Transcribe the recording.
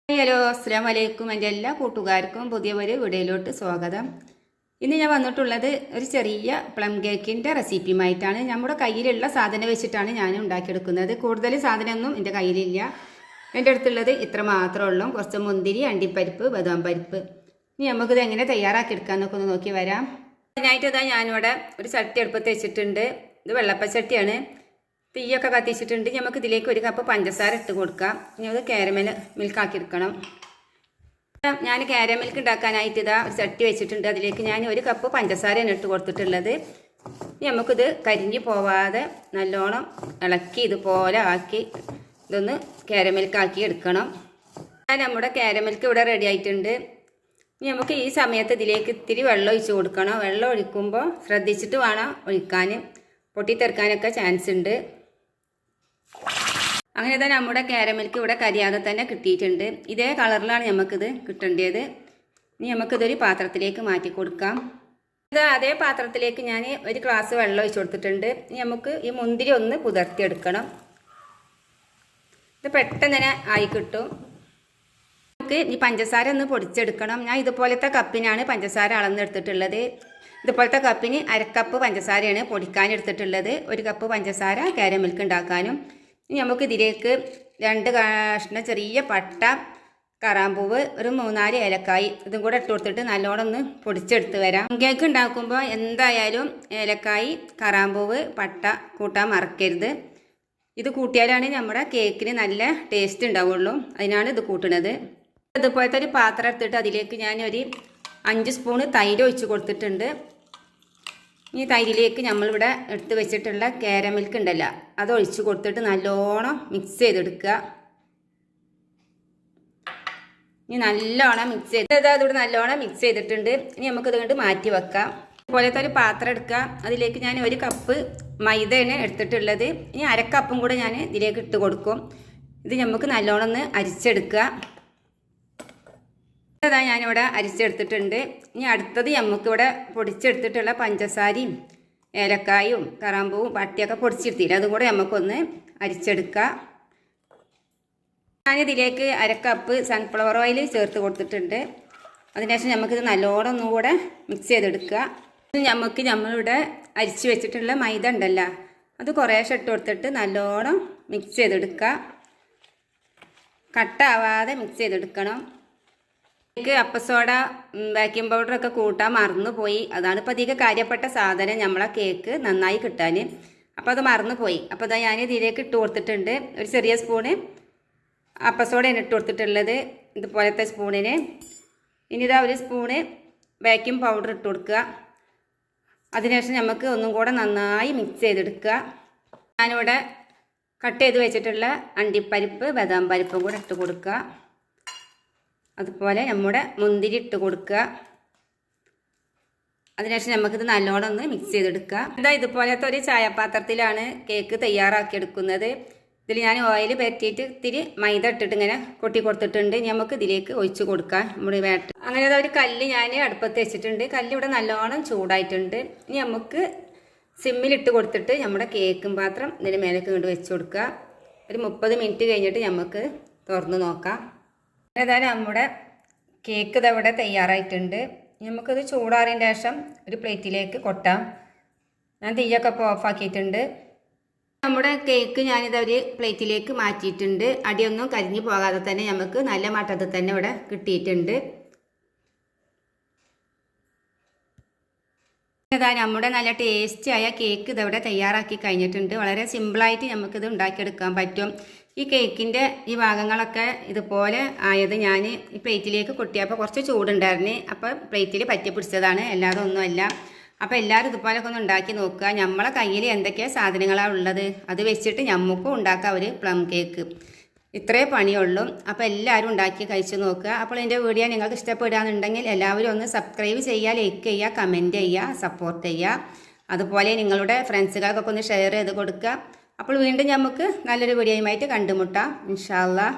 Hello അസ്സലാമു അലൈക്കും. എൻ്റെ എല്ലാ കൂട്ടുകാർക്കും പുതിയ ഒരു വീഡിയോയിലോട്ട് സ്വാഗതം. ഇന്ന് ഞാൻ വന്നിട്ടുള്ളത് ഒരു ചെറിയ പ്ലം കേക്കിൻ്റെ റെസിപ്പിയുമായിട്ടാണ്. നമ്മുടെ കയ്യിലുള്ള സാധനം വെച്ചിട്ടാണ് ഞാൻ ഉണ്ടാക്കിയെടുക്കുന്നത്. കൂടുതൽ സാധനമൊന്നും എൻ്റെ കയ്യിലില്ല. എൻ്റെ അടുത്തുള്ളത് ഇത്ര മാത്രമേ ഉള്ളൂ. കുറച്ച് മുന്തിരി, അണ്ടിപ്പരിപ്പ്, ബദാം പരിപ്പ്. ഇനി നമുക്കിത് എങ്ങനെ തയ്യാറാക്കിയെടുക്കാമെന്നൊക്കെ ഒന്ന് നോക്കി വരാം. അതിനായിട്ട് ഞാനിവിടെ ഒരു ചട്ടി അടുപ്പത്ത് വെച്ചിട്ടുണ്ട്. ഇത് വെള്ളപ്പച്ചട്ടിയാണ്. തീയൊക്കെ കത്തിച്ചിട്ടുണ്ട്. നമുക്ക് ഇതിലേക്ക് ഒരു കപ്പ് പഞ്ചസാര ഇട്ട് കൊടുക്കാം. ഇനി അത് കാരമൽ മിൽക്കാക്കി എടുക്കണം. ഞാൻ കാരമൽക്ക് ഉണ്ടാക്കാനായിട്ട് ഇതാ ഒരു ചട്ടി വെച്ചിട്ടുണ്ട്. അതിലേക്ക് ഞാൻ ഒരു കപ്പ് പഞ്ചസാരയാണ് ഇട്ട് കൊടുത്തിട്ടുള്ളത്. ഇനി നമുക്കിത് കരിഞ്ഞു പോവാതെ നല്ലോണം ഇളക്കി ഇതുപോലെ ആക്കി ഇതൊന്ന് കാരമൽക്കാക്കി എടുക്കണം. നമ്മുടെ കാരമൽക്ക് ഇവിടെ റെഡി ആയിട്ടുണ്ട്. ഇനി നമുക്ക് ഈ സമയത്ത് ഇതിലേക്ക് ഇത്തിരി വെള്ളം ഒഴിച്ച് കൊടുക്കണം. വെള്ളം ഒഴിക്കുമ്പോൾ ശ്രദ്ധിച്ചിട്ട് വേണം ഒഴിക്കാൻ. പൊട്ടിത്തെറിക്കാനൊക്കെ ചാൻസ് ഉണ്ട്. അങ്ങനെ തന്നെ നമ്മുടെ കാരമൽക്ക് ഇവിടെ കരിയാതെ തന്നെ കിട്ടിയിട്ടുണ്ട്. ഇതേ കളറിലാണ് നമുക്കിത് കിട്ടേണ്ടത്. ഇനി നമുക്കിതൊരു പാത്രത്തിലേക്ക് മാറ്റി കൊടുക്കാം. അതേ പാത്രത്തിലേക്ക് ഞാൻ ഒരു ഗ്ലാസ് വെള്ളം ഒഴിച്ച് കൊടുത്തിട്ടുണ്ട്. ഇനി നമുക്ക് ഈ മുന്തിരി ഒന്ന് പുതിർത്തിയെടുക്കണം. ഇത് പെട്ടെന്ന് തന്നെ ആയി കിട്ടും. നമുക്ക് ഈ പഞ്ചസാര ഒന്ന് പൊടിച്ചെടുക്കണം. ഞാൻ ഇതുപോലത്തെ കപ്പിനാണ് പഞ്ചസാര അളന്നെടുത്തിട്ടുള്ളത്. ഇതുപോലത്തെ കപ്പിന് അരക്കപ്പ് പഞ്ചസാരയാണ് പൊടിക്കാനെടുത്തിട്ടുള്ളത്. ഒരു കപ്പ് പഞ്ചസാര കാരമൽക്ക് ഉണ്ടാക്കാനും. ഇനി നമുക്ക് ഇതിലേക്ക് 2 കഷ്ണം ചെറിയ പട്ട, കറാമ്പൂവ്, ഒരു 3-4 ഏലക്കായി ഇതും കൂടെ ഇട്ട് കൊടുത്തിട്ട് നല്ലോണം ഒന്ന് പൊടിച്ചെടുത്ത് വരാം. കേക്ക് ഉണ്ടാക്കുമ്പോൾ എന്തായാലും ഏലക്കായി, കറാമ്പൂവ്, പട്ട കൂട്ടാൻ മറക്കരുത്. ഇത് കൂട്ടിയാലാണ് നമ്മുടെ കേക്കിന് നല്ല ടേസ്റ്റ് ഉണ്ടാവുള്ളൂ. അതിനാണ് ഇത് കൂട്ടുന്നത്. ഇതുപോലത്തെ ഒരു പാത്രം എടുത്തിട്ട് അതിലേക്ക് ഞാനൊരു 5 സ്പൂണ് തൈര് ഒഴിച്ച് കൊടുത്തിട്ടുണ്ട്. ഈ തൈരിലേക്ക് നമ്മളിവിടെ എടുത്ത് വെച്ചിട്ടുള്ള കാരമൽക്ക് ഉണ്ടല്ലോ, അത് ഒഴിച്ച് കൊടുത്തിട്ട് നല്ലോണം മിക്സ് ചെയ്തെടുക്കുക. ഇനി നല്ലോണം മിക്സ് ചെയ്ത് അതിവിടെ നല്ലോണം മിക്സ് ചെയ്തിട്ടുണ്ട്. ഇനി നമുക്കിത് കൊണ്ട് മാറ്റി വെക്കാം. അതുപോലത്തെ ഒരു പാത്രം എടുക്കുക. അതിലേക്ക് ഞാൻ 1 കപ്പ് മൈദയാണ് എടുത്തിട്ടുള്ളത്. ഇനി അരക്കപ്പും കൂടെ ഞാൻ ഇതിലേക്ക് ഇട്ട് കൊടുക്കും. ഇത് നമുക്ക് നല്ലോണം ഒന്ന് അരിച്ചെടുക്കുക. അതാ ഞാനിവിടെ അരിച്ചെടുത്തിട്ടുണ്ട്. ഇനി അടുത്തത് നമുക്കിവിടെ പൊടിച്ചെടുത്തിട്ടുള്ള പഞ്ചസാരയും ഏലക്കായും കറാമ്പൂവും പട്ടിയൊക്കെ പൊടിച്ചെടുത്തില്ല, അതും കൂടെ നമുക്കൊന്ന് അരിച്ചെടുക്കുക. ഞാനിതിലേക്ക് 1 കപ്പ് സൺഫ്ലവർ ഓയിൽ ചേർത്ത് കൊടുത്തിട്ടുണ്ട്. അതിനുശേഷം നമുക്കിത് നല്ലോണം ഒന്നുകൂടെ മിക്സ് ചെയ്തെടുക്കുക. നമുക്ക് നമ്മളിവിടെ അരിച്ച് വെച്ചിട്ടുള്ള മൈദ ഉണ്ടല്ലോ, അത് കുറേശ്ശെ ഇട്ട് കൊടുത്തിട്ട് നല്ലോണം മിക്സ് ചെയ്തെടുക്കുക. കട്ടാവാതെ മിക്സ് ചെയ്തെടുക്കണം. അപ്പസോഡ, ബേക്കിംഗ് പൗഡറൊക്കെ കൂട്ടാൻ മറന്നുപോയി. അതാണ് ഇപ്പോൾ അധികം കാര്യപ്പെട്ട സാധനം നമ്മളെ കേക്ക് നന്നായി കിട്ടാൻ. അപ്പോൾ അത് മറന്നുപോയി. അപ്പോൾ അതാ ഞാൻ ഇതിലേക്ക് ഇട്ട് കൊടുത്തിട്ടുണ്ട്. ഒരു ചെറിയ സ്പൂണ് അപ്പസോഡയാണ് ഇട്ട് കൊടുത്തിട്ടുള്ളത്, ഇതുപോലത്തെ സ്പൂണിന്. ഇനി ഇതാ ഒരു സ്പൂണ് ബേക്കിംഗ് പൗഡർ ഇട്ട് കൊടുക്കുക. അതിനുശേഷം നമുക്ക് ഒന്നും കൂടെ നന്നായി മിക്സ് ചെയ്തെടുക്കുക. ഞാനിവിടെ കട്ട് ചെയ്ത് വെച്ചിട്ടുള്ള അണ്ടിപ്പരിപ്പ്, ബദാം പരിപ്പും കൂടെ ഇട്ട് കൊടുക്കുക. അതുപോലെ നമ്മുടെ മുന്തിരി ഇട്ട് കൊടുക്കുക. അതിനുശേഷം നമുക്കിത് നല്ലോണം ഒന്ന് മിക്സ് ചെയ്തെടുക്കുക. ഇതുപോലത്തെ ഒരു ചായപാത്രത്തിലാണ് കേക്ക് തയ്യാറാക്കിയെടുക്കുന്നത്. ഇതിൽ ഞാൻ ഓയിൽ പരത്തിയിട്ട് ഇത്തിരി മൈദ ഇട്ടിട്ട് ഇങ്ങനെ കൊട്ടി കൊടുത്തിട്ടുണ്ട്. നമുക്ക് ഇതിലേക്ക് ഒഴിച്ച് കൊടുക്കാം നമ്മുടെ ബാറ്റർ. അങ്ങനെ ഒരു കല്ല് ഞാൻ അടുപ്പത്ത് വെച്ചിട്ടുണ്ട്. കല്ല് ഇവിടെ നല്ലോണം ചൂടായിട്ടുണ്ട്. ഇനി നമുക്ക് സിമ്മിലിട്ട് കൊടുത്തിട്ട് നമ്മുടെ കേക്കും പാത്രം ഇതിന് മേലേക്ക് കൊണ്ട് വെച്ച് കൊടുക്കുക. ഒരു 30 മിനിറ്റ് കഴിഞ്ഞിട്ട് നമുക്ക് തുറന്ന് നോക്കാം. ഏതായാലും നമ്മുടെ കേക്ക് ഇതവിടെ തയ്യാറായിട്ടുണ്ട്. നമുക്കത് ചൂടാറിയതിന് ശേഷം ഒരു പ്ലേറ്റിലേക്ക് കൊട്ടാം. ഞാൻ തീയൊക്കെ ഇപ്പോൾ ഓഫാക്കിയിട്ടുണ്ട്. നമ്മുടെ കേക്ക് ഞാനിതൊരു പ്ലേറ്റിലേക്ക് മാറ്റിയിട്ടുണ്ട്. അടിയൊന്നും കരിഞ്ഞു പോകാതെ തന്നെ നമുക്ക് നല്ല മട്ടത്തിൽ തന്നെ ഇവിടെ കിട്ടിയിട്ടുണ്ട്. ഇതാ നമ്മുടെ നല്ല ടേസ്റ്റിയായ കേക്ക് ഇതവിടെ തയ്യാറാക്കി കഴിഞ്ഞിട്ടുണ്ട്. വളരെ സിമ്പിളായിട്ട് നമുക്കിത് ഉണ്ടാക്കിയെടുക്കാൻ പറ്റും. ഈ കേക്കിൻ്റെ ഈ ഭാഗങ്ങളൊക്കെ ഇതുപോലെ ആയത് ഞാൻ ഈ പ്ലേറ്റിലേക്ക് കൊട്ടിയപ്പോൾ കുറച്ച് ചൂടുണ്ടായിരുന്നു. അപ്പോൾ പ്ലേറ്റിൽ പറ്റി പിടിച്ചതാണ്, അല്ലാതെ ഒന്നുമല്ല. അപ്പോൾ എല്ലാവരും ഇതുപോലൊക്കെ ഒന്ന് ഉണ്ടാക്കി നോക്കുക. നമ്മളെ കയ്യിൽ എന്തൊക്കെയാണ് സാധനങ്ങളാണ് ഉള്ളത് അത് വെച്ചിട്ട് നമുക്കും ഉണ്ടാക്കാം ഒരു പ്ലം കേക്ക്. ഇത്രേ പണിയുള്ളൂ. അപ്പോൾ എല്ലാവരും ഉണ്ടാക്കി കഴിച്ച് നോക്കുക. അപ്പോൾ എൻ്റെ വീഡിയോ നിങ്ങൾക്ക് ഇഷ്ടപ്പെടുകയാണെന്നുണ്ടെങ്കിൽ എല്ലാവരും ഒന്ന് സബ്സ്ക്രൈബ് ചെയ്യുക, ലൈക്ക് ചെയ്യുക, കമൻറ്റ് ചെയ്യുക, സപ്പോർട്ട് ചെയ്യുക. അതുപോലെ നിങ്ങളുടെ ഫ്രണ്ട്സുകൾക്കൊക്കെ ഒന്ന് ഷെയർ ചെയ്ത് കൊടുക്കുക. അപ്പോൾ വീണ്ടും നമുക്ക് നല്ലൊരു വീഡിയോയുമായിട്ട് കണ്ടുമുട്ടാം ഇൻഷാ അല്ലാഹ്.